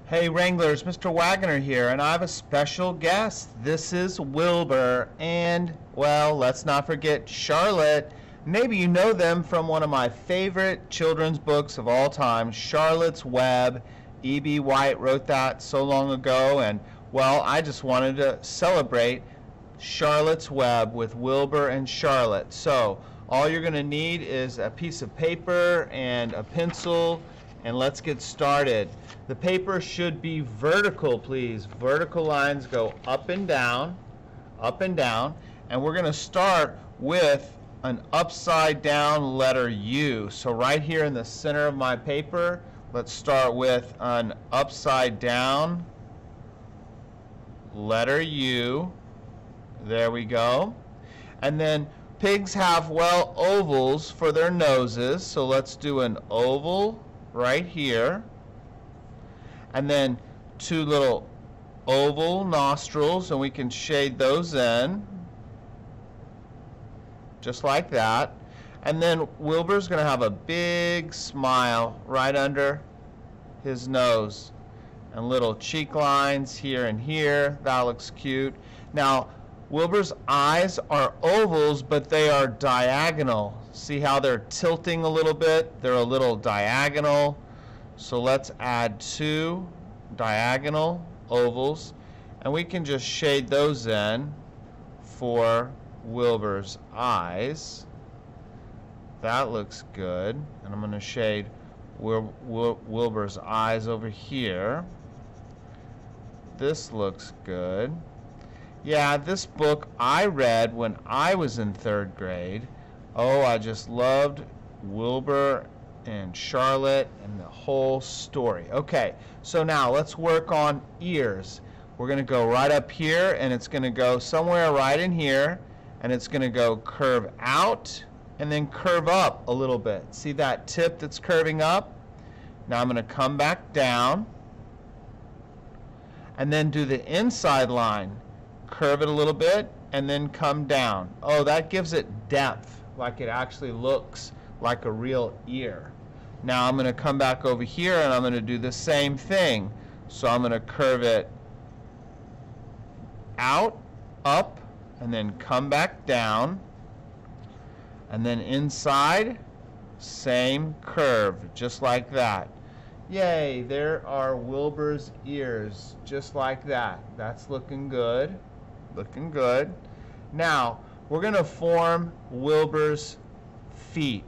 Hey Wranglers, Mr. Wagner here, and I have a special guest. This is Wilbur, and, well, let's not forget Charlotte. Maybe you know them from one of my favorite children's books of all time, Charlotte's Web. E.B. White wrote that so long ago, and, well, I just wanted to celebrate Charlotte's Web with Wilbur and Charlotte. So, all you're going to need is a piece of paper and a pencil, and let's get started. The paper should be vertical, please. Vertical lines go up and down, and we're going to start with an upside down letter U. So right here in the center of my paper, let's start with an upside down letter U. There we go. And then pigs have, well, ovals for their noses, so let's do an oval right here. And then two little oval nostrils, and we can shade those in just like that. And then Wilbur's going to have a big smile right under his nose, and little cheek lines here and here. That looks cute. Now Wilbur's eyes are ovals, but they are diagonal. See how they're tilting a little bit? They're a little diagonal. So let's add two diagonal ovals, and we can just shade those in for Wilbur's eyes. That looks good. And I'm going to shade Wilbur's eyes over here. This looks good. Yeah, this book I read when I was in 3rd grade. Oh, I just loved Wilbur and Charlotte and the whole story. Okay, so now let's work on ears. We're going to go right up here, and it's going to go somewhere right in here, and it's going to go curve out and then curve up a little bit. See that tip that's curving up? Now I'm going to come back down and then do the inside line. Curve it a little bit and then come down. Oh, that gives it depth, like it actually looks like a real ear. Now I'm going to come back over here, and I'm going to do the same thing. So I'm going to curve it out, up, and then come back down. And then inside, same curve, just like that. Yay, there are Wilbur's ears, just like that. That's looking good. Looking good. Now, we're going to form Wilbur's feet.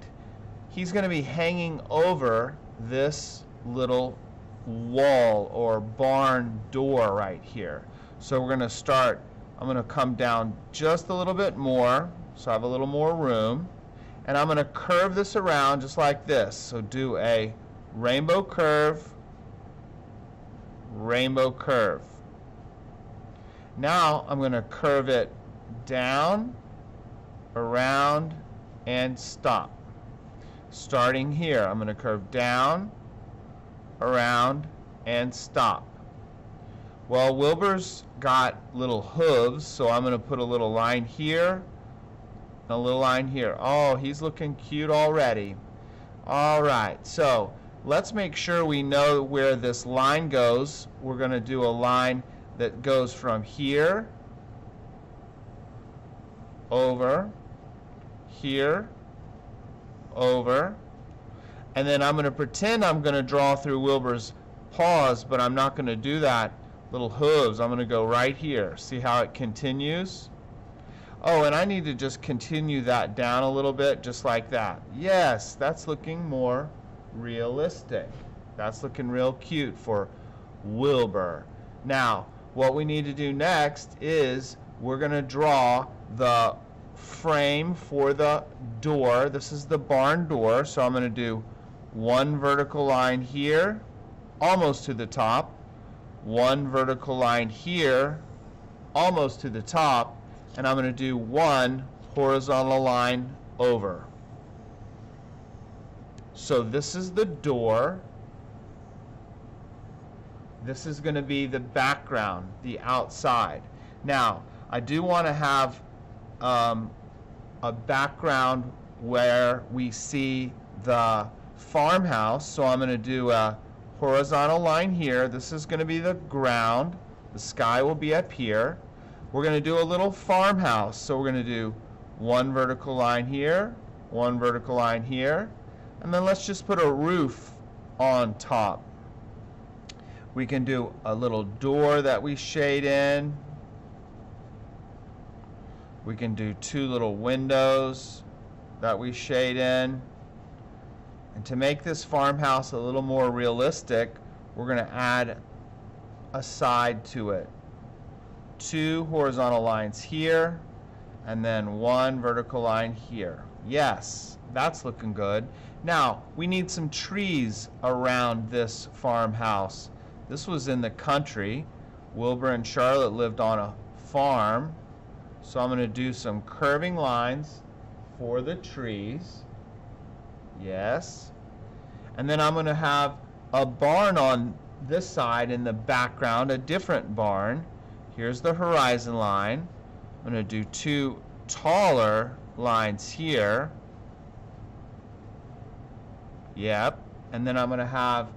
He's going to be hanging over this little wall or barn door right here. So we're going to start, I'm going to come down just a little bit more, so I have a little more room, and I'm going to curve this around just like this. So do a rainbow curve, rainbow curve. Now I'm going to curve it down, around, and stop. Starting here, I'm going to curve down, around, and stop. Well, Wilbur's got little hooves, so I'm going to put a little line here, and a little line here. Oh, he's looking cute already. All right, so let's make sure we know where this line goes. We're going to do a line that goes from here, over, here, over, and then I'm going to pretend I'm going to draw through Wilbur's paws, but I'm not going to do that. Little hooves, I'm going to go right here. See how it continues? Oh, and I need to just continue that down a little bit, just like that. Yes, that's looking more realistic. That's looking real cute for Wilbur. Now, what we need to do next is we're going to draw the frame for the door. This is the barn door, so I'm going to do one vertical line here, almost to the top, one vertical line here, almost to the top, and I'm going to do one horizontal line over. So this is the door. This is going to be the background, the outside. Now, I do want to have a background where we see the farmhouse, so I'm going to do a horizontal line here. This is going to be the ground. The sky will be up here. We're going to do a little farmhouse. So we're going to do one vertical line here, one vertical line here, and then let's just put a roof on top. We can do a little door that we shade in. We can do two little windows that we shade in. And to make this farmhouse a little more realistic, we're going to add a side to it. Two horizontal lines here, and then one vertical line here. Yes, that's looking good. Now, we need some trees around this farmhouse. This was in the country. Wilbur and Charlotte lived on a farm. So I'm going to do some curving lines for the trees. Yes. And then I'm going to have a barn on this side in the background, a different barn. Here's the horizon line. I'm going to do two taller lines here. Yep. And then I'm going to have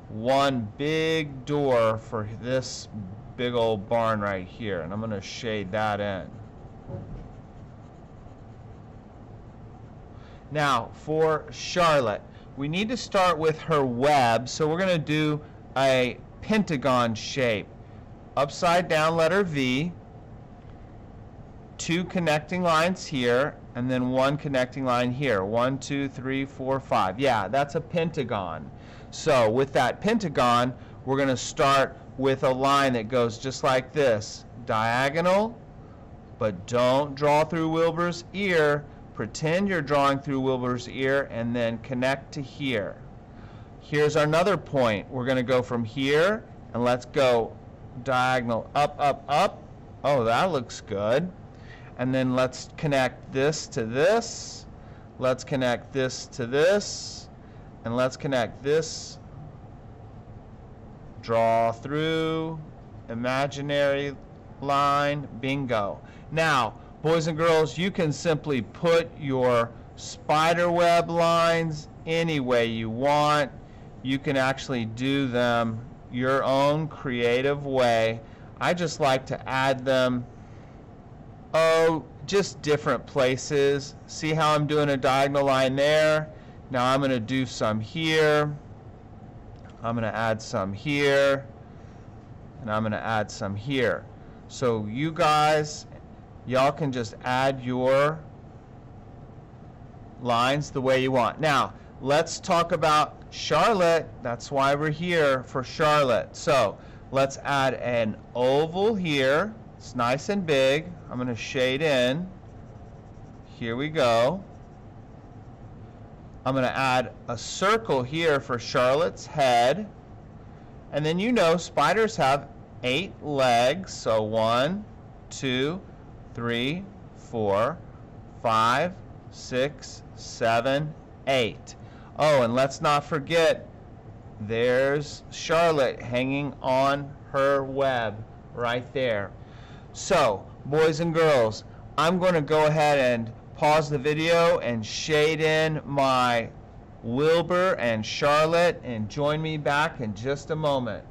one big door for this big old barn right here. And I'm going to shade that in. Now, for Charlotte, we need to start with her web, so we're going to do a pentagon shape. Upside down letter V, two connecting lines here, and then one connecting line here. 1, 2, 3, 4, 5. Yeah, that's a pentagon. So with that pentagon, we're going to start with a line that goes just like this. Diagonal, but don't draw through Wilbur's ear. Pretend you're drawing through Wilbur's ear and then connect to here. Here's another point. We're going to go from here and let's go diagonal up, up, up. Oh, that looks good. And then let's connect this to this. Let's connect this to this. And let's connect this. Draw through. Imaginary line. Bingo. Now, boys and girls, you can simply put your spider web lines any way you want. You can actually do them your own creative way. I just like to add them, just different places. See how I'm doing a diagonal line there? Now I'm going to do some here. I'm going to add some here. And I'm going to add some here. So you guys, y'all can just add your lines the way you want. Now, let's talk about Charlotte. That's why we're here, for Charlotte. So, let's add an oval here. It's nice and big. I'm going to shade in. Here we go. I'm going to add a circle here for Charlotte's head. And then you know spiders have 8 legs. So 1, 2, 3, 4, 5, 6, 7, 8. Oh, and let's not forget, there's Charlotte hanging on her web right there. So, boys and girls, I'm going to go ahead and pause the video and shade in my Wilbur and Charlotte, and join me back in just a moment.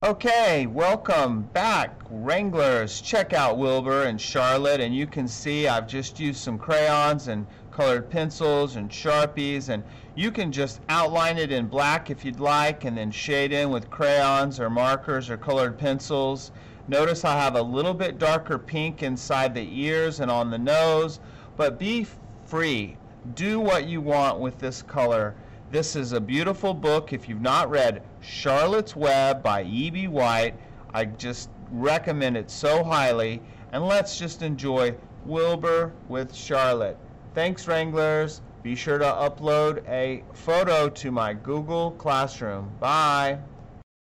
Okay, welcome back, Wranglers. Check out Wilbur and Charlotte, and you can see I've just used some crayons and colored pencils and Sharpies, and you can just outline it in black if you'd like, and then shade in with crayons or markers or colored pencils. Notice I have a little bit darker pink inside the ears and on the nose, but be free. Do what you want with this color. This is a beautiful book. If you've not read Charlotte's Web by E.B. White, I just recommend it so highly. And let's just enjoy Wilbur with Charlotte. Thanks, Wranglers. Be sure to upload a photo to my Google Classroom. Bye.